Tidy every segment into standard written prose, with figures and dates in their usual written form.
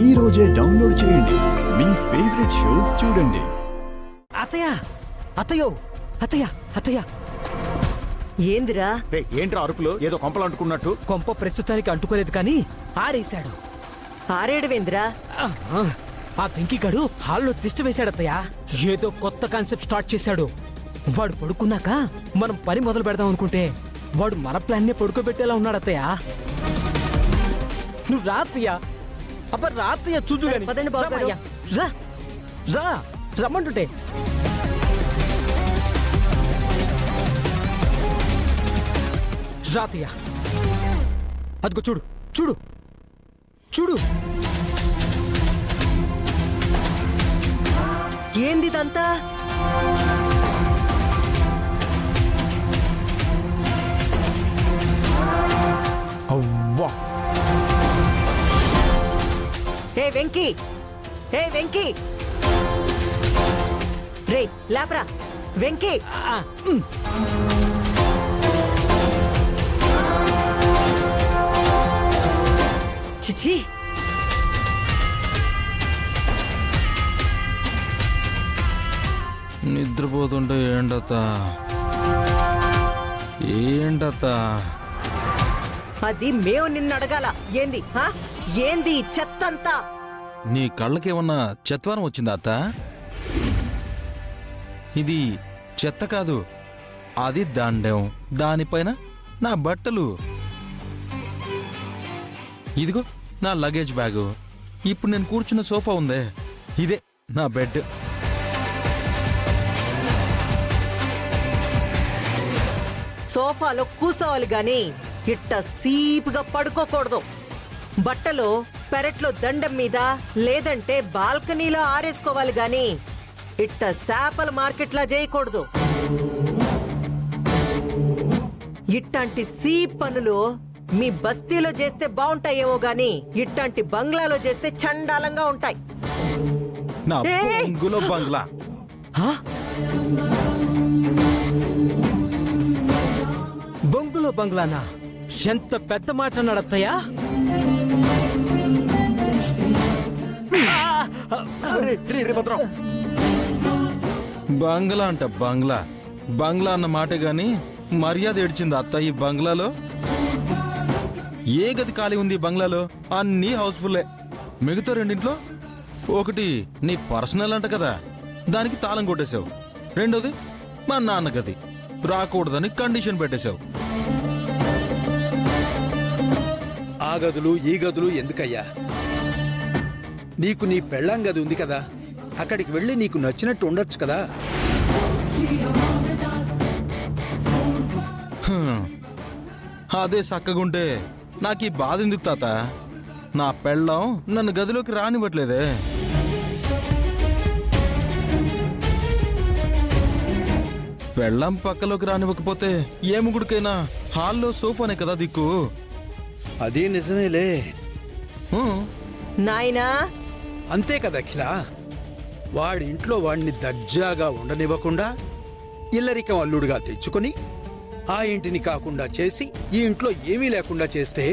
ఈ రోజే డౌన్లోడ్ చేయండి. మీ ఫేవరెట్ షోస్ చూడండి. అత్తయ్య అత్తయ్యో అత్తయ్య అత్తయ్య ఏందిరా? ఏంట్రా అరుపులు? ఏదో కొంపలు అంటుకున్నట్టు. కొంప ప్రస్తుతానికి అంటుకోలేదు కానీ ఆరేశాడు. ఆరేడువేంద్రా? ఆ పెంకిగాడు హాల్లో తిష్ట వేశాడు అత్తయ్య. ఏదో కొత్త కాన్సెప్ట్ స్టార్ట్ చేశాడు. వాడు పడుకున్నాక మనం పని మొదలు పెడదాం అనుకుంటే వాడు మన ప్లాన్నే పడుకోబెట్టేలా ఉన్నాడు అత్తయ్య. నువ్వు రా అత్తయ్య. అబ్బ రా అత్తయ్య, చూద్దు గాని. పదండి బాబు గారు. రా రా రమ్మంటుంటే. రా అత్తయ్య. అదిగో చూడు చూడు చూడు. ఏంది ఇదంతా? అవ్వా, ఏ వెంకీ, ఏ వెంకీ, రే లేపరా వెంకీ. చిచి, నిద్రపోతుంటే ఏంటత్తా ఏంటత్తా? అది మేము నిన్ను అడగాల. ఏంది ఏంది చెత్తంతా? నీ కళ్ళకేమన్నా చెత్వారం వచ్చిందా అత్త? ఇది చెత్త కాదు, అది దండం. దానిపైన నా బట్టలు. ఇదిగో నా లగేజ్ బ్యాగు. ఇప్పుడు నేను కూర్చున్న సోఫా ఉందే, ఇదే నా బెడ్. సోఫాలో కూసోవాలి గాని ఇట్ట సీపుగా పడుకోకూడదు. బట్టలు పెరట్లో దండం మీద లేదంటే బాల్కనీలో ఆరేసుకోవాలి గాని ఇట్ట చేపల మార్కెట్లా చేయకూడదు. ఇట్లాంటి సీప్ పనులు మీ బస్తీలో చేస్తే బాగుంటాయేమో గాని ఇట్లాంటి బంగ్లాలో చేస్తే చండాలంగా ఉంటాయి. నా ఏయ్! బొంగులో బంగ్లా. బొంగులో బంగ్లానా? ఎంత పెద్ద మాట అన్నాడు అత్తయ్య. బంగ్లా అంట బంగ్లా. బంగ్లా అన్న మాట గాని మర్యాద ఏడ్చింది అత్త. ఈ బంగ్లాలో ఏ గది ఖాళీ ఉంది? బంగ్లాలో అన్నీ హౌస్ఫుల్లే. మిగతా రెండింట్లో ఒకటి నీ పర్సనల్ అంట కదా, దానికి తాళం కొట్టేశావు. రెండోది మా నాన్న గది, రాకూడదని కండిషన్ పెట్టేశావు. ఆ గదులు ఈ గదులు ఎందుకయ్యా? నీకు నీ పెళ్ళాం గది ఉంది కదా, అక్కడికి వెళ్ళి నీకు నచ్చినట్టు ఉండొచ్చు కదా. అదే చక్కగుంటే నాకు ఈ బాధ ఎందుకు తాత? నా పెళ్ళం నన్ను గదిలోకి రానివ్వట్లేదే. పెళ్ళం పక్కలోకి రానివ్వకపోతే ఏ ముగుడికైనా హాల్లో సోఫానే కదా దిక్కు. అదే నిజమేలే. నాయనా, అంతే కదా అఖిల. వాడి ఇంట్లో వాడిని దర్జాగా ఉండనివ్వకుండా ఇల్లరికం అల్లుడుగా తెచ్చుకొని ఆ ఇంటిని కాకుండా చేసి ఈ ఇంట్లో ఏమీ లేకుండా చేస్తే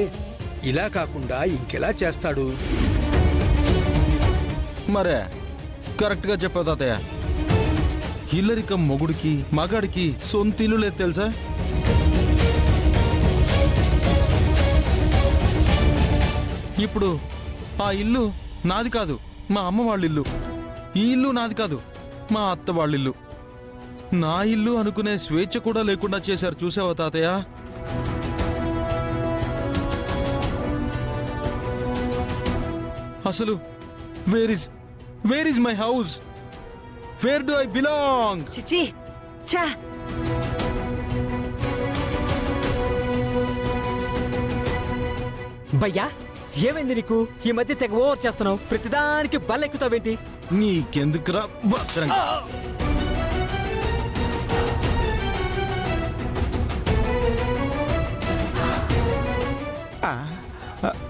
ఇలా కాకుండా ఇంకెలా చేస్తాడు? మరే కరెక్ట్గా చెప్పావు తాతయ్య. ఇల్లరికం మొగుడికి మగాడికి సొంత ఇల్లు లేదు తెలుసా? ఇప్పుడు ఆ ఇల్లు నాది కాదు, మా అమ్మ వాళ్ళ ఇల్లు. ఈ ఇల్లు నాది కాదు, మా అత్త వాళ్ళ ఇల్లు. నా ఇల్లు అనుకునే స్వేచ్ఛ కూడా లేకుండా చేశారు. చూసావా తాతయ్య? అసలు where is my house? Wear do I belong? చిచి, చా. భయ్యా, ఏమైంది నీకు? ఈ మధ్య తెగ ఓవర్ చేస్తున్నావు. ప్రతిదానికి బల్లెక్కుతావేంటి? నీకెందుకురా భద్రంగా?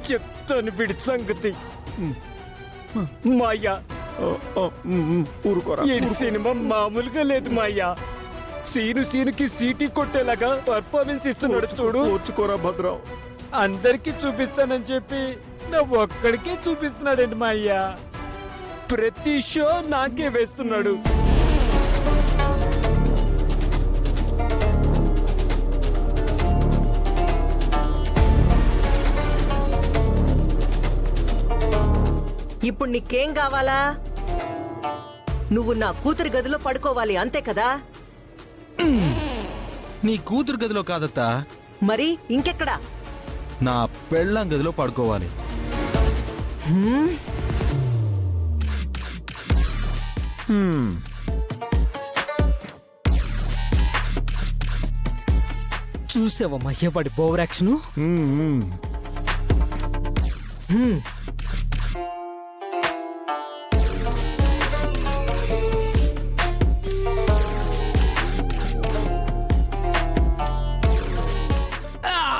చెప్తాను వీడి సంగతి. మాయ్యా, ఊరుకోరా. ఈ సినిమా మామూలుగా లేదు మాయ్యా. సీనుకి సీటీ కొట్టేలాగా పర్ఫార్మెన్స్ ఇస్తున్నాడు చూడు. ఊర్చుకోరా భద్రం. అందరికి చూపిస్తానని చెప్పి నా ఒక్కడికే చూపిస్తున్నాడండి మా అయ్య. ప్రతి షో నాకే వేస్తున్నాడు. ఇప్పుడు నీకేం కావాలా? నువ్వు నా కూతురి గదిలో పడుకోవాలి అంతే కదా? నీ కూతురు గదిలో కాదత్తా, మరి ఇంకెక్కడా? నా పెళ్ళాం గదిలో పడుకోవాలి. చూసావమ్మా వాడి ఓవర్ యాక్షన్.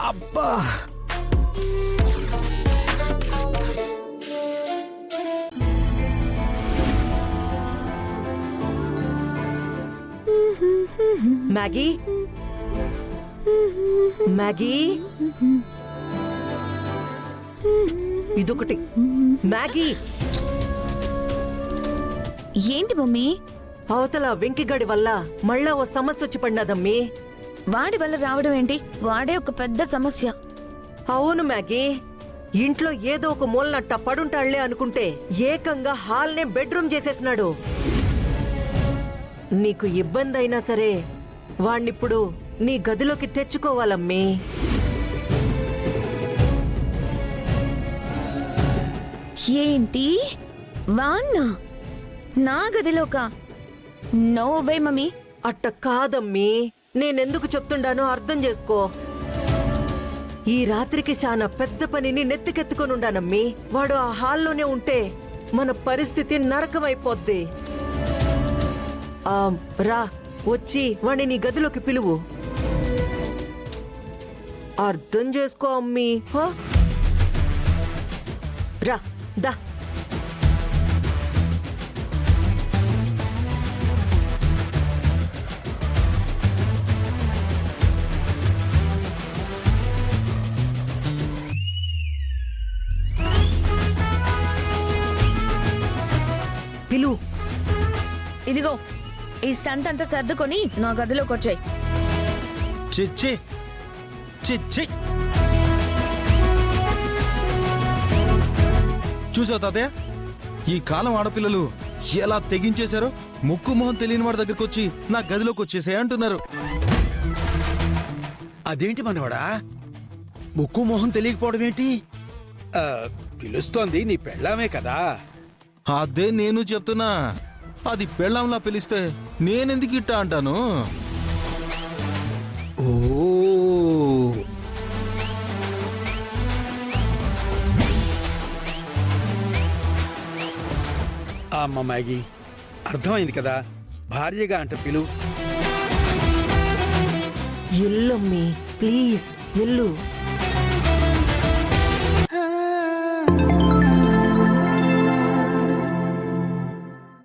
అబ్బా, మ్యాగీ, మ్యాగీ, ఇదొకటి. మ్యాగీ, ఏంటి మమ్మీ? అవతల వెంకిగడి వల్ల మళ్ళా ఓ సమస్య వచ్చి పడినదమ్మీ. వాడి వల్ల రావడం ఏంటి? వాడే ఒక పెద్ద సమస్య. అవును మ్యాగీ, ఇంట్లో ఏదో ఒక మూలనట్ట పడుంటాళ్లే అనుకుంటే ఏకంగా హాల్నే బెడ్రూమ్ చేసేసినాడు. నీకు ఇబ్బంది అయినా సరే వాణ్ణిప్పుడు నీ గదిలోకి తెచ్చుకోవాలమ్మీ. ఏంటి? వాన్నా నా గదిలోకా? No way mummy. అట్ట కాదమ్మీ, నేనెందుకు చెప్తుండానో అర్థం చేసుకో. ఈ రాత్రికి చాలా పెద్ద పనిని నెత్తికెత్తుకొనుండానమ్మీ. వాడు ఆ హాల్లోనే ఉంటే మన పరిస్థితి నరకమైపోద్ది. రా, వచ్చి వాణ్ణి నీ గదిలోకి పిలువు. అర్థం చేసుకో అమ్మీ. రా, దా. పిలు. ఇదిగో ఈ సంతంతా సర్దుకొని నా గదిలోకి వచ్చాయి. చిచ్చి చిచ్చి, చూసావు తాతయ్య, ఈ కాలం ఆడపిల్లలు ఎలా తెగించేశారో. ముక్కు మొహం తెలియని వాడి దగ్గరకు వచ్చి నా గదిలోకి వచ్చేసాయి అంటున్నారు. అదేంటి మనవడా, ముక్కు మొహం తెలియకపోవడం ఏంటి? పిలుస్తోంది నీ పెళ్ళామే కదా. అదే నేను చెప్తున్నా. అది పెళ్ళాంలా పిలిస్తే నేనెందుకు ఇట్టా అంటాను. ఓ, అమ్మ మ్యాగీ, అర్థమైంది కదా, భార్యగా అంట పిలు. ఎల్లమ్మీ, ప్లీజ్ ఎల్లు.